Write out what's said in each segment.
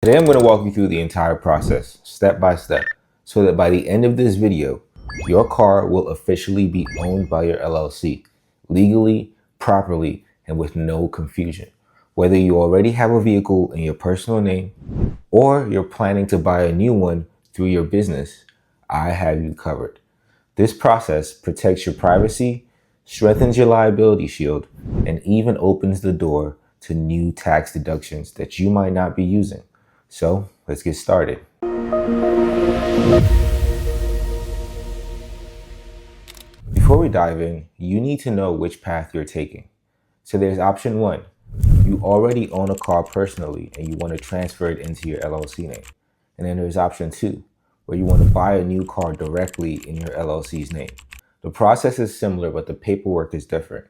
Today I'm going to walk you through the entire process, step by step, so that by the end of this video, your car will officially be owned by your LLC, legally, properly, and with no confusion. Whether you already have a vehicle in your personal name, or you're planning to buy a new one through your business, I have you covered. This process protects your privacy, strengthens your liability shield, and even opens the door to new tax deductions that you might not be using. So let's get started. Before we dive in, you need to know which path you're taking. So there's option one. You already own a car personally and you want to transfer it into your LLC name. And then there's option two, where you want to buy a new car directly in your LLC's name. The process is similar, but the paperwork is different.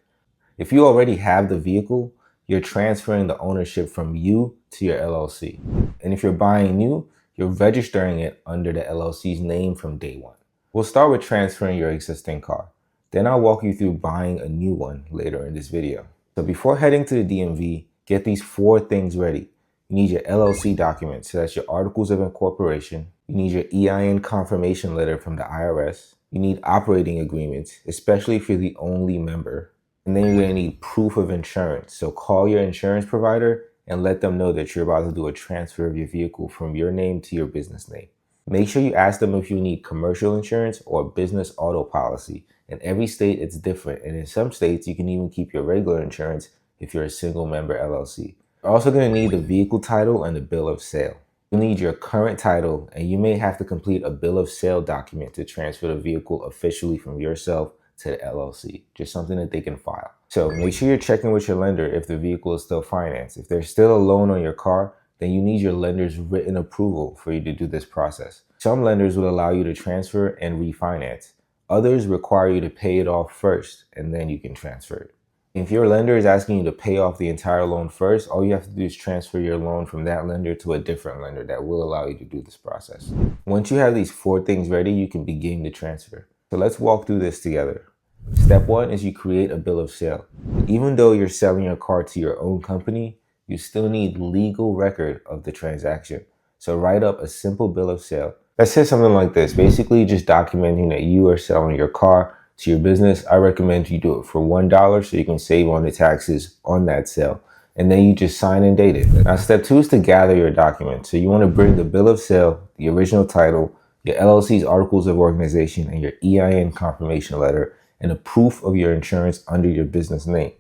If you already have the vehicle, you're transferring the ownership from you to your LLC. And if you're buying new, you're registering it under the LLC's name from day one. We'll start with transferring your existing car. Then I'll walk you through buying a new one later in this video. So before heading to the DMV, get these 4 things ready. You need your LLC documents, so that's your Articles of Incorporation. You need your EIN confirmation letter from the IRS. You need operating agreements, especially if you're the only member. And then you're going to need proof of insurance. So call your insurance provider and let them know that you're about to do a transfer of your vehicle from your name to your business name. Make sure you ask them if you need commercial insurance or business auto policy. In every state, it's different. And in some states, you can even keep your regular insurance if you're a single member LLC. You're also going to need the vehicle title and the bill of sale. You'll need your current title, and you may have to complete a bill of sale document to transfer the vehicle officially from yourself to the LLC, just something that they can file. So make sure you're checking with your lender if the vehicle is still financed. If there's still a loan on your car, then you need your lender's written approval for you to do this process. Some lenders will allow you to transfer and refinance. Others require you to pay it off first, and then you can transfer it. If your lender is asking you to pay off the entire loan first, all you have to do is transfer your loan from that lender to a different lender that will allow you to do this process. Once you have these 4 things ready, you can begin the transfer. So let's walk through this together. Step 1 is you create a bill of sale. Even though you're selling your car to your own company, you still need legal record of the transaction. So write up a simple bill of sale that says something like this, basically just documenting that you are selling your car to your business. I recommend you do it for $1 so you can save on the taxes on that sale. And then you just sign and date it. Now, step 2 is to gather your documents. So you want to bring the bill of sale, the original title, your LLC's Articles of Organization, and your EIN confirmation letter, and a proof of your insurance under your business name.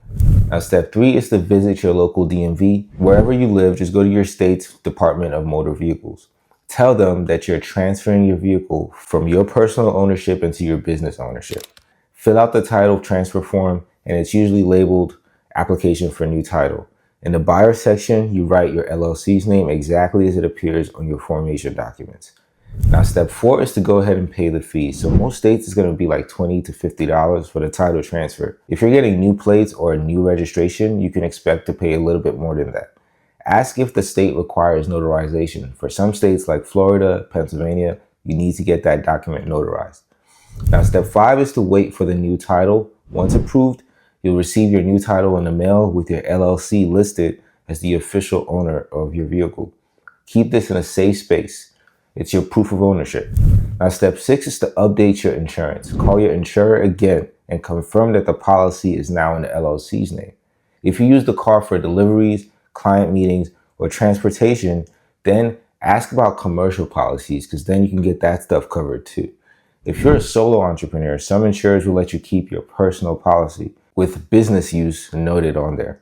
Now, step 3 is to visit your local DMV. Wherever you live, just go to your state's Department of Motor Vehicles. Tell them that you're transferring your vehicle from your personal ownership into your business ownership. Fill out the title transfer form, and it's usually labeled application for new title. In the buyer section, you write your LLC's name exactly as it appears on your formation documents. Now, step 4 is to go ahead and pay the fee. So most states it's going to be like $20 to $50 for the title transfer. If you're getting new plates or a new registration, you can expect to pay a little bit more than that. Ask if the state requires notarization. For some states like Florida, Pennsylvania, you need to get that document notarized. Now, step 5 is to wait for the new title. Once approved, you'll receive your new title in the mail with your LLC listed as the official owner of your vehicle. Keep this in a safe space. It's your proof of ownership. Now, step 6 is to update your insurance. Call your insurer again and confirm that the policy is now in the LLC's name. If you use the car for deliveries, client meetings, or transportation, then ask about commercial policies, because then you can get that stuff covered too. If you're a solo entrepreneur, some insurers will let you keep your personal policy with business use noted on there.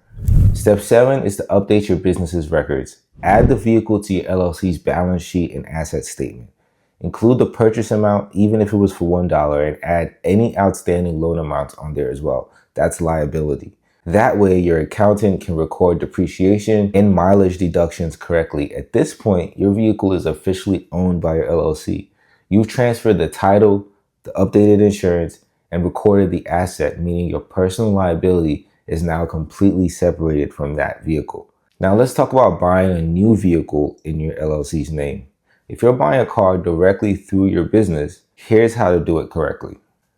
Step 7 is to update your business's records. Add the vehicle to your LLC's balance sheet and asset statement. Include the purchase amount, even if it was for $1, and add any outstanding loan amounts on there as well. That's liability. That way, your accountant can record depreciation and mileage deductions correctly. At this point, your vehicle is officially owned by your LLC. You've transferred the title, the updated insurance, and recorded the asset, meaning your personal liability is now completely separated from that vehicle. Now let's talk about buying a new vehicle in your LLC's name. If you're buying a car directly through your business, here's how to do it correctly.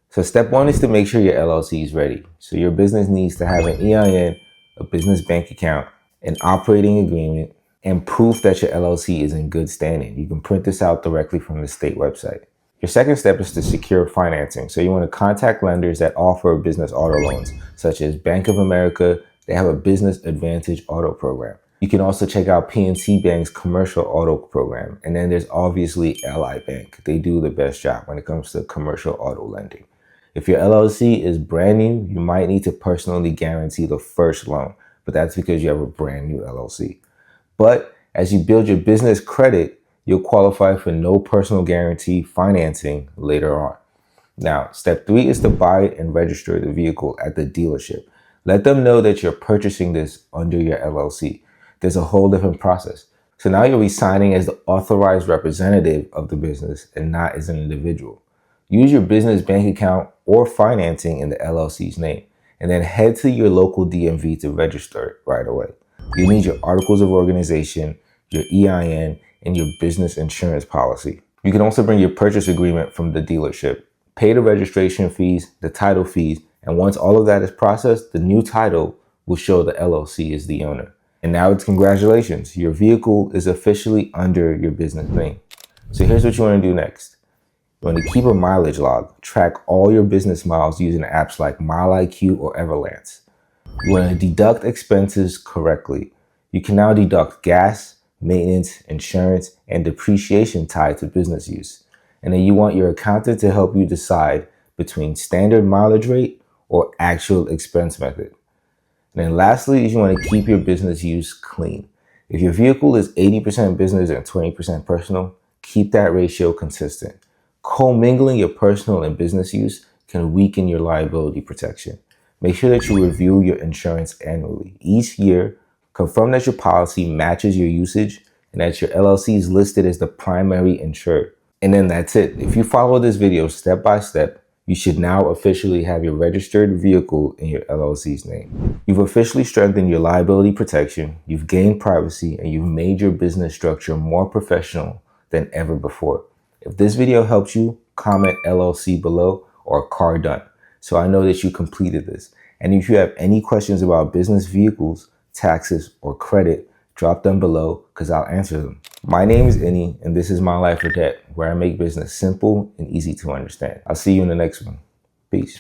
So step 1 is to make sure your LLC is ready. So your business needs to have an EIN, a business bank account, an operating agreement, and proof that your LLC is in good standing. You can print this out directly from the state website. Your second step is to secure financing. So you want to contact lenders that offer business auto loans, such as Bank of America. They have a Business Advantage Auto program. You can also check out PNC Bank's commercial auto program. And then there's obviously LI Bank. They do the best job when it comes to commercial auto lending. If your LLC is brand new, you might need to personally guarantee the first loan, but that's because you have a brand new LLC. But as you build your business credit, you'll qualify for no personal guarantee financing later on. Now, step 3 is to buy and register the vehicle at the dealership. Let them know that you're purchasing this under your LLC. There's a whole different process. So now you'll be signing as the authorized representative of the business and not as an individual. Use your business bank account or financing in the LLC's name, and then head to your local DMV to register it right away. You need your articles of organization, your EIN, and your business insurance policy. You can also bring your purchase agreement from the dealership. Pay the registration fees, the title fees, and once all of that is processed, the new title will show the LLC is the owner. And now it's congratulations, your vehicle is officially under your business name. So here's what you want to do next. You want to keep a mileage log, track all your business miles using apps like MileIQ or Everlance. You want to deduct expenses correctly. You can now deduct gas, maintenance, insurance, and depreciation tied to business use. And then you want your accountant to help you decide between standard mileage rate or actual expense method. And then lastly, you want to keep your business use clean. If your vehicle is 80% business and 20% personal, keep that ratio consistent. Commingling your personal and business use can weaken your liability protection. Make sure that you review your insurance annually. Each year, confirm that your policy matches your usage and that your LLC is listed as the primary insured. And then that's it. If you follow this video step by step, you should now officially have your registered vehicle in your LLC's name. You've officially strengthened your liability protection, you've gained privacy, and you've made your business structure more professional than ever before. If this video helped you, comment LLC below or car done, so I know that you completed this. And if you have any questions about business vehicles, taxes, or credit, drop them below because I'll answer them. My name is Innie, and this is My Life or Debt, where I make business simple and easy to understand. I'll see you in the next one. Peace.